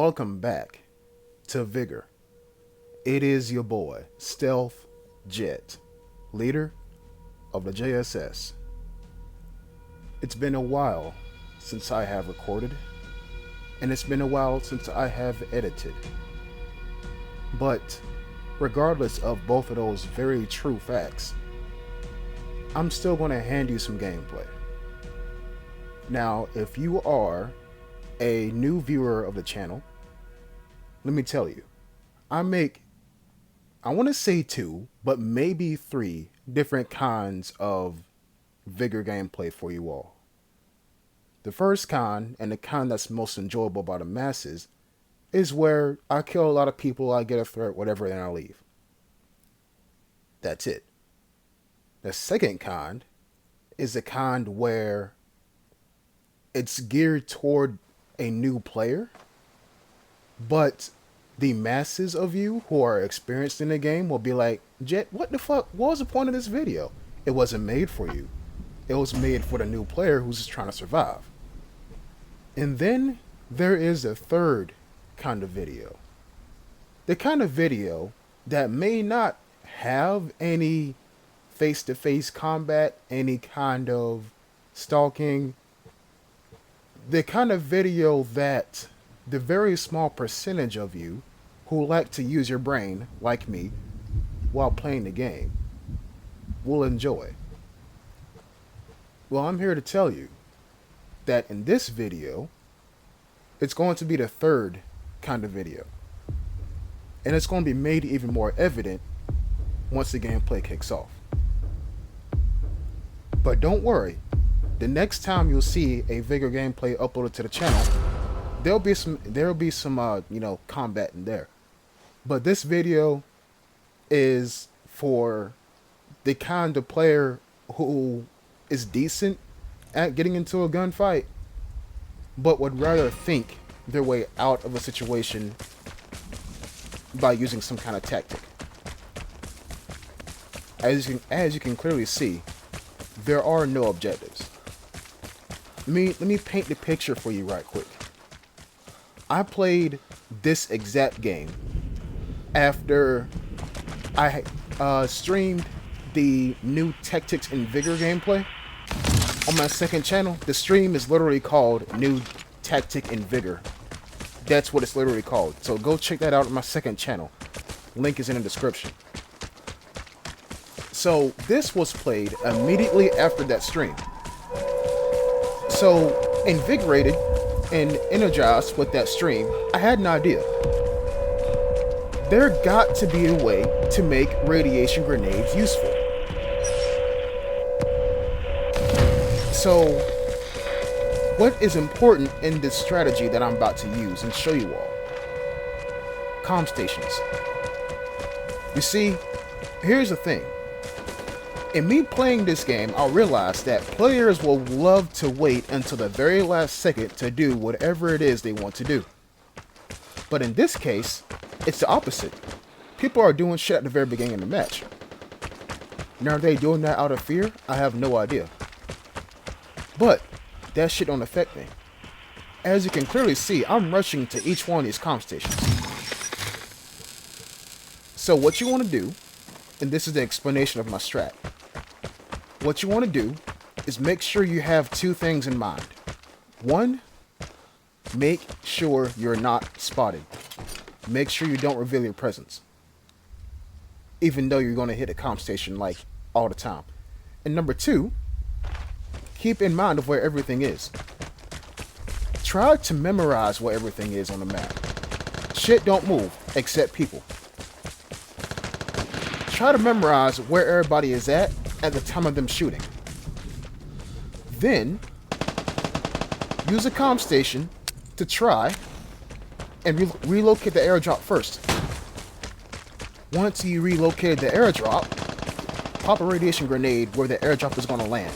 Welcome back to Vigor. It is your boy, Stealth Jet, leader of the JSS. It's been a while since I have recorded, and it's been a while since I have edited. But regardless of both of those very true facts, I'm still going to hand you some gameplay. Now, if you are a new viewer of the channel, let me tell you, I want to say two, but maybe three different kinds of Vigor gameplay for you all. The first kind, and the kind that's most enjoyable by the masses, is where I kill a lot of people, I get a threat, whatever, and I leave. That's it. The second kind is the kind where it's geared toward a new player, but the masses of you who are experienced in the game will be like, Jet, what the fuck? What was the point of this video? It wasn't made for you. It was made for the new player who's just trying to survive. And then there is a third kind of video. The kind of video that may not have any face-to-face combat, any kind of stalking. The kind of video that the very small percentage of you who like to use your brain, like me, while playing the game, will enjoy. Well, I'm here to tell you that in this video, it's going to be the third kind of video. And it's going to be made even more evident once the gameplay kicks off. But don't worry, the next time you'll see a Vigor gameplay uploaded to the channel, there'll be some combat in there. But this video is for the kind of player who is decent at getting into a gunfight, but would rather think their way out of a situation by using some kind of tactic. As you can clearly see, there are no objectives. Let me paint the picture for you right quick. I played this exact game after I streamed the new Tactics and Vigor gameplay on my second channel. The stream is literally called New Tactic and Vigor. That's what it's literally called. So go check that out on my second channel. Link is in the description. So this was played immediately after that stream. So invigorated and energized with that stream, I had an idea. There got to be a way to make radiation grenades useful. So what is important in this strategy that I'm about to use and show you all? Comm stations. You see, here's the thing. In me playing this game, I realized that players will love to wait until the very last second to do whatever it is they want to do. But in this case, it's the opposite. People are doing shit at the very beginning of the match. Now, are they doing that out of fear? I have no idea. But that shit don't affect me. As you can clearly see, I'm rushing to each one of these comm stations. So what you want to do, and this is the explanation of my strat. What you want to do is make sure you have two things in mind. One, make sure you're not spotted. Make sure you don't reveal your presence, even though you're going to hit a comm station like all the time. And number two, keep in mind of where everything is. Try to memorize where everything is on the map. Shit don't move except people. Try to memorize where everybody is at the time of them shooting. Then use a comm station to try and relocate the airdrop first. Once you relocated the airdrop, pop a radiation grenade where the airdrop is going to land.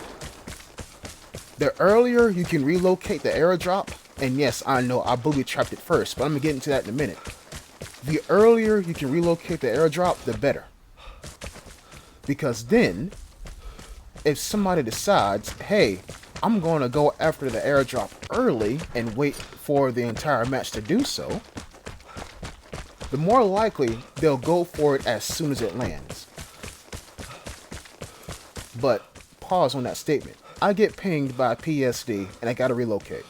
The earlier you can relocate the airdrop, and yes, I know I booby trapped it first, but I'm going to get into that in a minute. The earlier you can relocate the airdrop, the better. Because then, if somebody decides, hey, I'm going to go after the airdrop early and wait for the entire match to do so, the more likely they'll go for it as soon as it lands. But pause on that statement. I get pinged by PSD and I gotta relocate.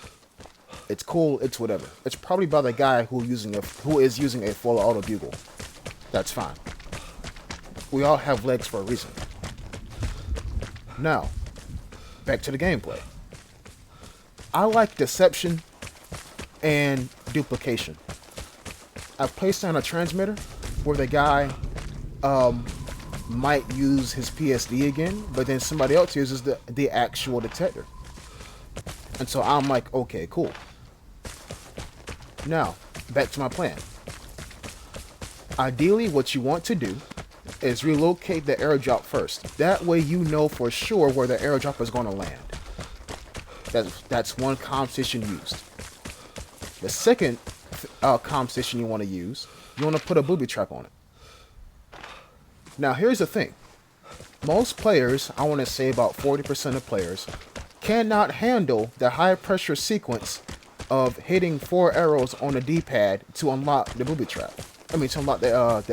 It's cool, it's whatever. It's probably by the guy who is using a full auto bugle. That's fine. We all have legs for a reason. Now, back to the gameplay. I like deception and duplication. I've placed down a transmitter where the guy might use his PSD again, but then somebody else uses the actual detector. And so I'm like, okay, cool. Now, back to my plan. Ideally, what you want to do is relocate the airdrop first. That way you know for sure where the airdrop is going to land. That's one competition used. The second competition you want to use, you want to put a booby trap on it. Now, here's the thing. Most players, I want to say about 40% of players, cannot handle the high pressure sequence of hitting 4 arrows on a D-pad to unlock the booby trap. To unlock the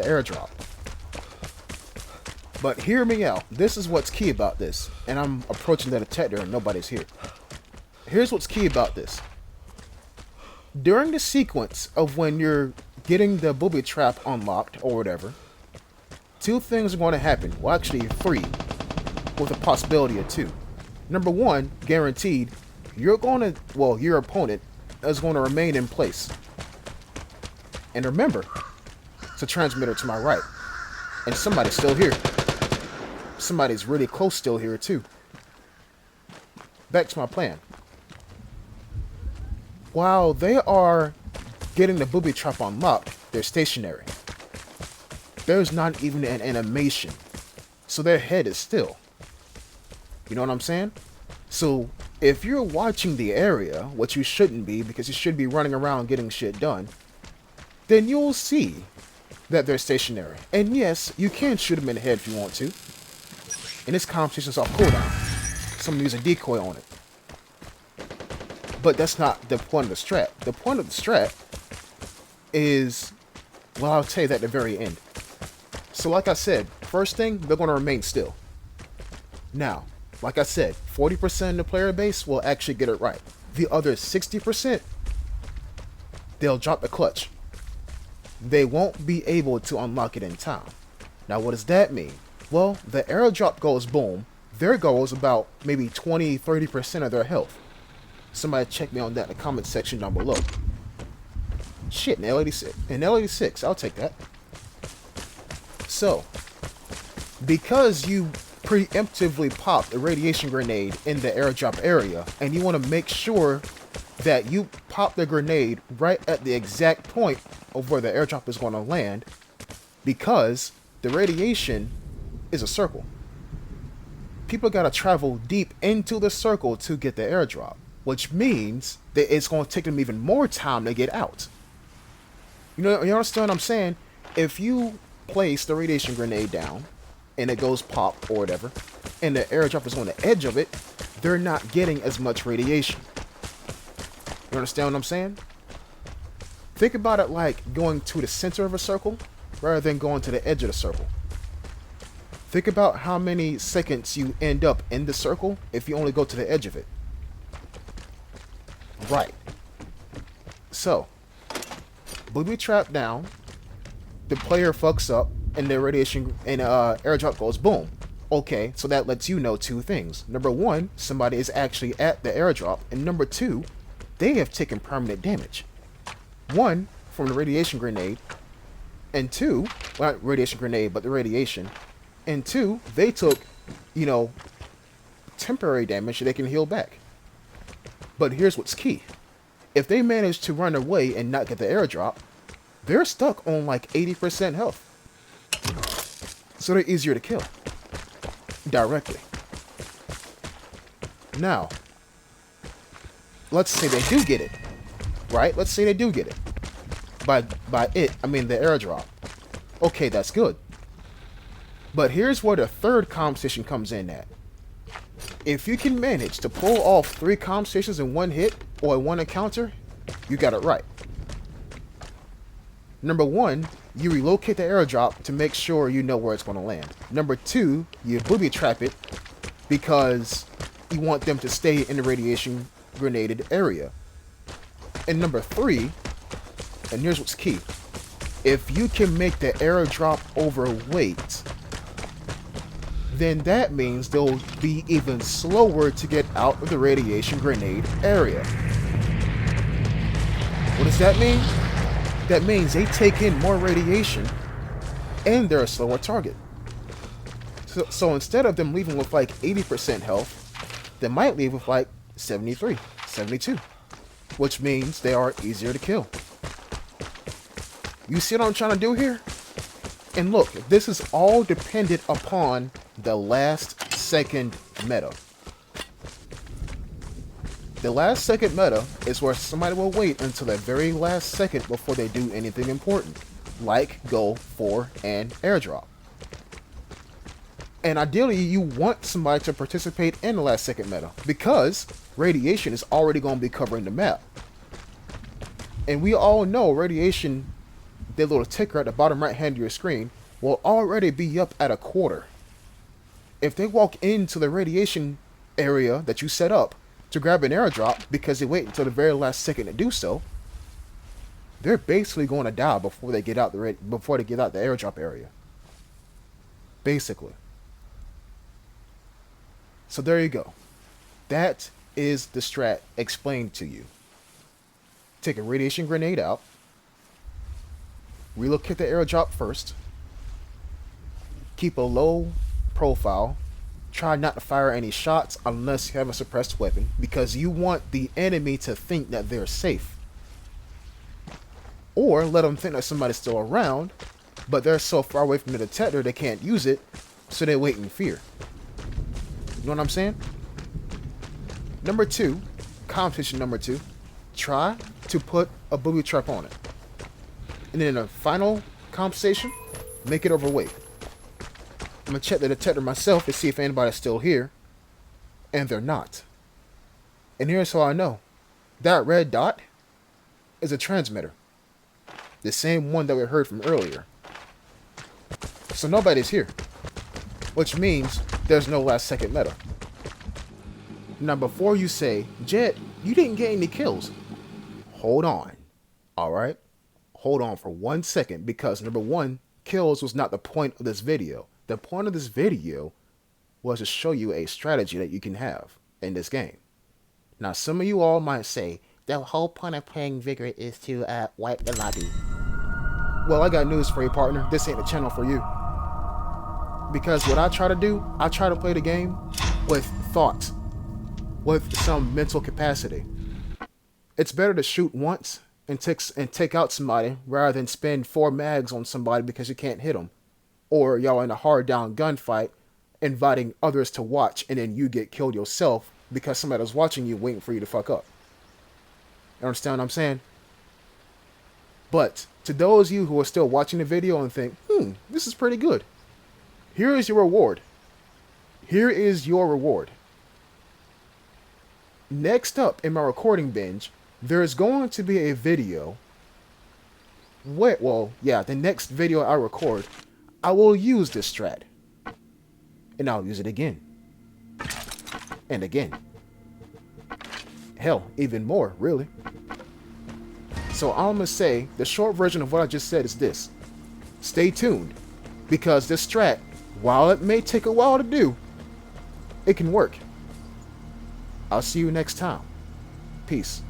airdrop. But hear me out. This is what's key about this. And I'm approaching the detector and nobody's here. Here's what's key about this. During the sequence of when you're getting the booby trap unlocked or whatever, 2 things are going to happen. Well, actually 3, with a possibility of 2. Number 1, guaranteed, your opponent is going to remain in place. And remember, it's a transmitter to my right. And somebody's still here. Somebody's really close still here too. Back to my plan. While they are getting the booby trap unlocked, they're stationary. There's not even an animation. So their head is still. You know what I'm saying? So if you're watching the area, which you shouldn't be because you should be running around getting shit done, then you'll see that they're stationary. And yes, you can shoot them in the head if you want to. And this competition's off cooldown. Someone use a decoy on it. But that's not the point of the strat. The point of the strat is, well, I'll tell you that at the very end. So like I said, first thing, they're going to remain still. Now, like I said, 40% of the player base will actually get it right. The other 60%, they'll drop the clutch. They won't be able to unlock it in time. Now, what does that mean? Well, the airdrop goes boom. There goes about maybe 20-30% of their health. Somebody check me on that in the comment section down below. Shit, an L86. I'll take that. So, because you preemptively popped a radiation grenade in the airdrop area, and you want to make sure that you pop the grenade right at the exact point of where the airdrop is going to land, because the radiation is a circle. People got to travel deep into the circle to get the airdrop, which means that it's going to take them even more time to get out. You understand what I'm saying? If you place the radiation grenade down and it goes pop or whatever, and the airdrop is on the edge of it, they're not getting as much radiation. You understand what I'm saying? Think about it like going to the center of a circle rather than going to the edge of the circle. Think about how many seconds you end up in the circle if you only go to the edge of it. Right. So, booby trap down, the player fucks up, and the radiation and airdrop goes boom. Okay, so that lets you know 2 things. Number 1, somebody is actually at the airdrop, and number 2, they have taken permanent damage. 1, from the radiation grenade, and 2, well, not radiation grenade, but the radiation, and 2, they took, temporary damage they can heal back. But here's what's key. If they manage to run away and not get the airdrop, they're stuck on like 80% health. So they're easier to kill. Directly. Now, let's say they do get it. Right? Let's say they do get it. By it, I mean the airdrop. Okay, that's good. But here's where the third competition comes in at. If you can manage to pull off 3 comm stations in one hit or in one encounter, you got it right. Number 1, you relocate the airdrop to make sure you know where it's going to land. Number 2, you booby trap it because you want them to stay in the radiation grenaded area. And number 3, and here's what's key, if you can make the airdrop overweight, then that means they'll be even slower to get out of the radiation grenade area. What does that mean? That means they take in more radiation and they're a slower target. So instead of them leaving with like 80% health, they might leave with like 73, 72, which means they are easier to kill. You see what I'm trying to do here? And look, this is all dependent upon the last second meta. The last second meta is where somebody will wait until the very last second before they do anything important, like go for an airdrop. And ideally, you want somebody to participate in the last second meta, because radiation is already going to be covering the map. And we all know radiation, the little ticker at the bottom right hand of your screen, will already be up at a quarter. If they walk into the radiation area that you set up to grab an airdrop because they wait until the very last second to do so, they're basically going to die before they get out the airdrop area. Basically. So there you go. That is the strat explained to you. Take a radiation grenade out, relocate the airdrop first, keep a low profile, try not to fire any shots unless you have a suppressed weapon, because you want the enemy to think that they're safe. Or let them think that somebody's still around, but they're so far away from the detector they can't use it, so they wait in fear. You know what I'm saying? Number 2, competition number 2, try to put a booby trap on it. And then in the final compensation, make it overweight. I'm going to check the detector myself to see if anybody's still here. And they're not. And here's how I know. That red dot is a transmitter. The same one that we heard from earlier. So nobody's here. Which means there's no last second meta. Now before you say, Jet, you didn't get any kills. Hold on. Alright? Hold on for 1 second, because number 1, kills was not the point of this video. The point of this video was to show you a strategy that you can have in this game. Now some of you all might say, the whole point of playing Vigor is to wipe the lobby. Well, I got news for you, partner. This ain't the channel for you. Because what I try to do, I try to play the game with thought, with some mental capacity. It's better to shoot once and take out somebody rather than spend 4 mags on somebody because you can't hit them. Or y'all in a hard down gunfight, inviting others to watch, and then you get killed yourself because somebody was watching you waiting for you to fuck up. You understand what I'm saying? But to those of you who are still watching the video and think, this is pretty good, here is your reward. Here is your reward. Next up in my recording binge, there's going to be a video. The next video I record, I will use this strat. And I'll use it again. And again. Hell, even more, really. So all I'm going to say, the short version of what I just said is this. Stay tuned. Because this strat, while it may take a while to do, it can work. I'll see you next time. Peace.